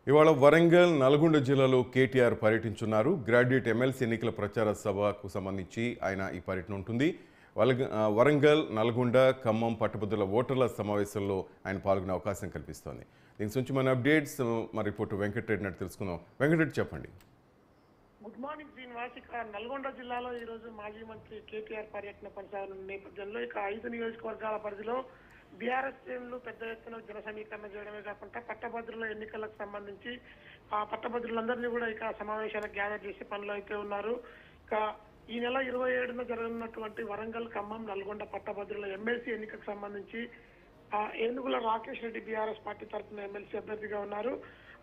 ఇవాళ వరంగల్ నల్గొండ జిల్లాలో KTR పర్యటించున్నారు. Graduate MLC ఎన్నికల ప్రచార సభకు సంబంధించి ఆయన ఈ పర్యటన ఉంటుంది. వరంగల్ నల్గొండ ఖమ్మం పట్టభద్రుల ఓటర్ల సమావేశంలో ఆయన పాల్గొనే అవకాశం కల్పిస్తోంది. దీనికి సంబంధించి మన అప్డేట్స్ మా రిపోర్టర్ వెంకటరెడ్డి నాటి తెలుసుకుందాం. వెంకటరెడ్డి చెప్పండి. Good morning Srinivas. ఇక నల్గొండ జిల్లాలో ఈ రోజు మాజీ మంత్రి కేటీఆర్ పర్యటన కొనసాగనున్న నేపథ్యంలో ఇక 5 నియోజకవర్గాల పరిధిలో బీఆర్ఎస్ శ్రేణులు పెద్ద ఎత్తున జన సమీకరణ చేయడమే కాకుండా పట్టభద్రుల ఎన్నికలకు సంబంధించి ఆ పట్టభద్రులందరినీ కూడా ఇక సమావేశాలకు గ్యాదర్ చేసే పనిలో అయితే ఉన్నారు. ఇక ఈ నెల 27న జరగనున్నటువంటి వరంగల్ ఖమ్మం నల్గొండ పట్టభద్రుల ఎమ్మెల్సీ ఎన్నికకు సంబంధించి ఏనుగుల రాకేష్ రెడ్డి బీఆర్ఎస్ పార్టీ తరఫున ఎమ్మెల్సీ అభ్యర్థిగా ఉన్నారు.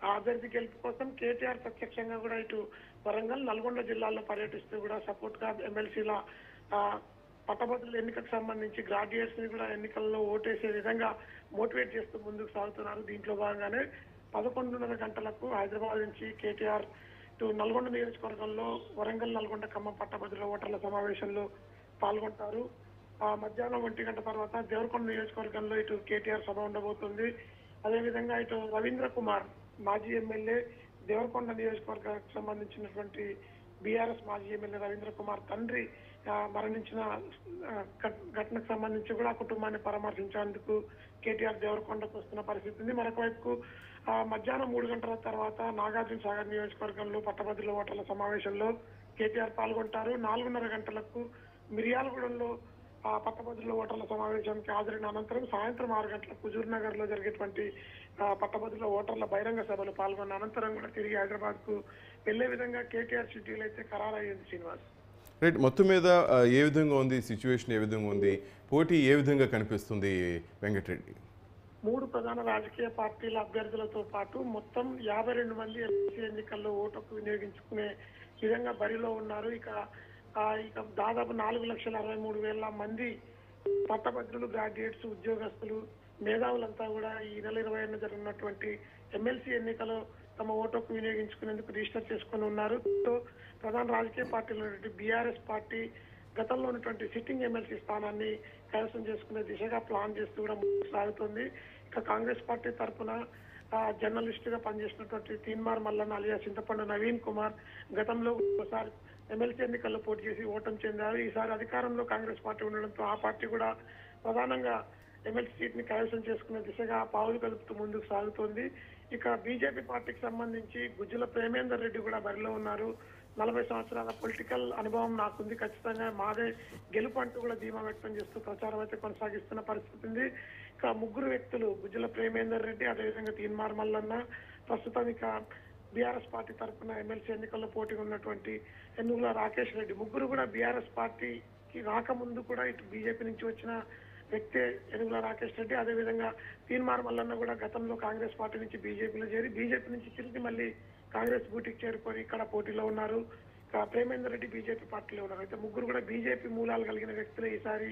ఆ అభ్యర్థి గెలుపు కోసం కేటీఆర్ ప్రత్యక్షంగా కూడా ఇటు వరంగల్ నల్గొండ జిల్లాల్లో పర్యటిస్తూ కూడా సపోర్ట్ గా ఎమ్మెల్సీల పట్టభద్రుల ఎన్నికకు సంబంధించి గ్రాడ్యుయేట్స్ ని కూడా ఎన్నికల్లో ఓటేసే విధంగా మోటివేట్ చేస్తూ ముందుకు సాగుతున్నారు. దీంట్లో భాగంగానే 11:30 గంటలకు హైదరాబాద్ నుంచి కేటీఆర్ ఇటు నల్గొండ నియోజకవర్గంలో వరంగల్ నల్గొండ ఖమ్మం పట్టభద్రుల ఓటర్ల సమావేశంలో పాల్గొంటారు. మధ్యాహ్నం 1 గంట తర్వాత దేవరకొండ నియోజకవర్గంలో ఇటు కేటీఆర్ సభ ఉండబోతుంది. అదేవిధంగా ఇటు రవీంద్ర కుమార్ మాజీ ఎమ్మెల్యే దేవరకొండ నియోజకవర్గానికి సంబంధించినటువంటి బీఆర్ఎస్ మాజీ ఎమ్మెల్యే రవీంద్ర కుమార్ తండ్రి మరణించిన ఘటనకు సంబంధించి కూడా కుటుంబాన్ని పరామర్శించేందుకు కేటీఆర్ దేవరకొండకు వస్తున్న పరిస్థితి ఉంది. మరొక వైపు మధ్యాహ్నం 3 గంటల తర్వాత నాగార్జున సాగర్ నియోజకవర్గంలో పట్టభద్రుల ఓటర్ల సమావేశంలో కేటీఆర్ పాల్గొంటారు. 4:30 గంటలకు మిర్యాలగూడెంలో పట్టభద్రుల ఓటర్ల సమావేశానికి హాజరైన అనంతరం సాయంత్రం 6 గంటలకు హుజూర్ నగర్ లో జరిగేటువంటి పట్టభద్రుల ఓటర్ల బహిరంగ సభలో పాల్గొన్న అనంతరం కూడా తిరిగి హైదరాబాద్ కు వెళ్లే విధంగా కేటీఆర్ షెడ్యూల్ అయితే ఖరారయ్యింది. శ్రీనివాస్, రైట్, మొత్తం మీద ఏ విధంగా ఉంది సిచ్యువేషన్, ఏ విధంగా ఉంది పోటీ, ఏ విధంగా కనిపిస్తుంది వెంకటరెడ్డి? 3 ప్రధాన రాజకీయ పార్టీల అభ్యర్థులతో పాటు మొత్తం 52 మంది ఎమ్మెల్సీ ఎన్నికల్లో ఓటుకు వినియోగించుకునే విధంగా బరిలో ఉన్నారు. ఇక దాదాపు 4,63,000 మంది పట్టభద్రులు, గ్రాడ్యుయేట్స్, ఉద్యోగస్తులు, మేధావులంతా కూడా ఈ నెల 20న జరిగినటువంటి ఎమ్మెల్సీ ఎన్నికలో తమ ఓటుకు వినియోగించుకునేందుకు రిజిస్టర్ చేసుకుని ఉన్నారు. ప్రధాన రాజకీయ పార్టీలు బీఆర్ఎస్ పార్టీ గతంలో ఉన్నటువంటి సిట్టింగ్ ఎమ్మెల్సీ స్థానాన్ని కైవసం చేసుకునే దిశగా ప్లాన్ చేస్తూ కూడా సాగుతుంది. ఇక కాంగ్రెస్ పార్టీ తరఫున జర్నలిస్ట్ గా పనిచేసినటువంటి తీన్మార్ మల్లన్న అలియా చింతపండు నవీన్ కుమార్ గతంలో ఒకసారి ఎమ్మెల్సీ ఎన్నికల్లో పోటీ చేసి ఓటమి చెందారు. ఈసారి అధికారంలో కాంగ్రెస్ పార్టీ ఉండడంతో ఆ పార్టీ కూడా ప్రధానంగా ఎమ్మెల్సీ సీట్ ని కైవసం చేసుకునే దిశగా పావులు కలుపుతూ ముందుకు సాగుతోంది. ఇక బీజేపీ పార్టీకి సంబంధించి గుజ్జుల ప్రేమేందర్ రెడ్డి కూడా బరిలో ఉన్నారు. 40 సంవత్సరాల పొలిటికల్ అనుభవం నాకుంది, ఖచ్చితంగా మాదే గెలుపు అంటూ కూడా ధీమా వ్యక్తం చేస్తూ ప్రచారం అయితే కొనసాగిస్తున్న పరిస్థితి ఉంది. ఇక 3 వ్యక్తులు గుజ్జుల ప్రేమేందర్ రెడ్డి, అదేవిధంగా తీన్మార్ మల్లన్న, ప్రస్తుతం ఇక బీఆర్ఎస్ పార్టీ తరఫున ఎమ్మెల్సీ ఎన్నికల్లో పోటీగా ఉన్నటువంటి ఏనుగుల రాకేష్ రెడ్డి, 3 కూడా బీఆర్ఎస్ పార్టీకి రాకముందు కూడా ఇటు బీజేపీ నుంచి వచ్చిన వ్యక్తే ఏనుగుల రాకేష్ రెడ్డి. అదేవిధంగా తీన్మార్ మల్లన్న కూడా గతంలో కాంగ్రెస్ పార్టీ నుంచి బీజేపీలో చేరి బీజేపీ నుంచి తిరిగి మళ్ళీ కాంగ్రెస్ బూటికి చేరుకొని ఇక్కడ పోటీలో ఉన్నారు. ప్రేమేందర్ రెడ్డి బీజేపీ పార్టీలో ఉన్నారు. అయితే 3 కూడా బీజేపీ మూలాలు కలిగిన వ్యక్తులే ఈసారి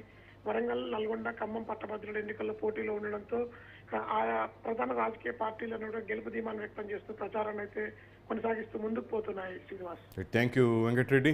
వరంగల్ నల్గొండ ఖమ్మం పట్టభద్రుల ఎన్నికల్లో పోటీలో ఉండడంతో ఆయా ప్రధాన రాజకీయ పార్టీలను కూడా గెలుపు ధీమాన్ని వ్యక్తం చేస్తూ ప్రచారాన్ని అయితే కొనసాగిస్తూ ముందుకు పోతున్నాయి. Srinivas, thank you Venkatareddy.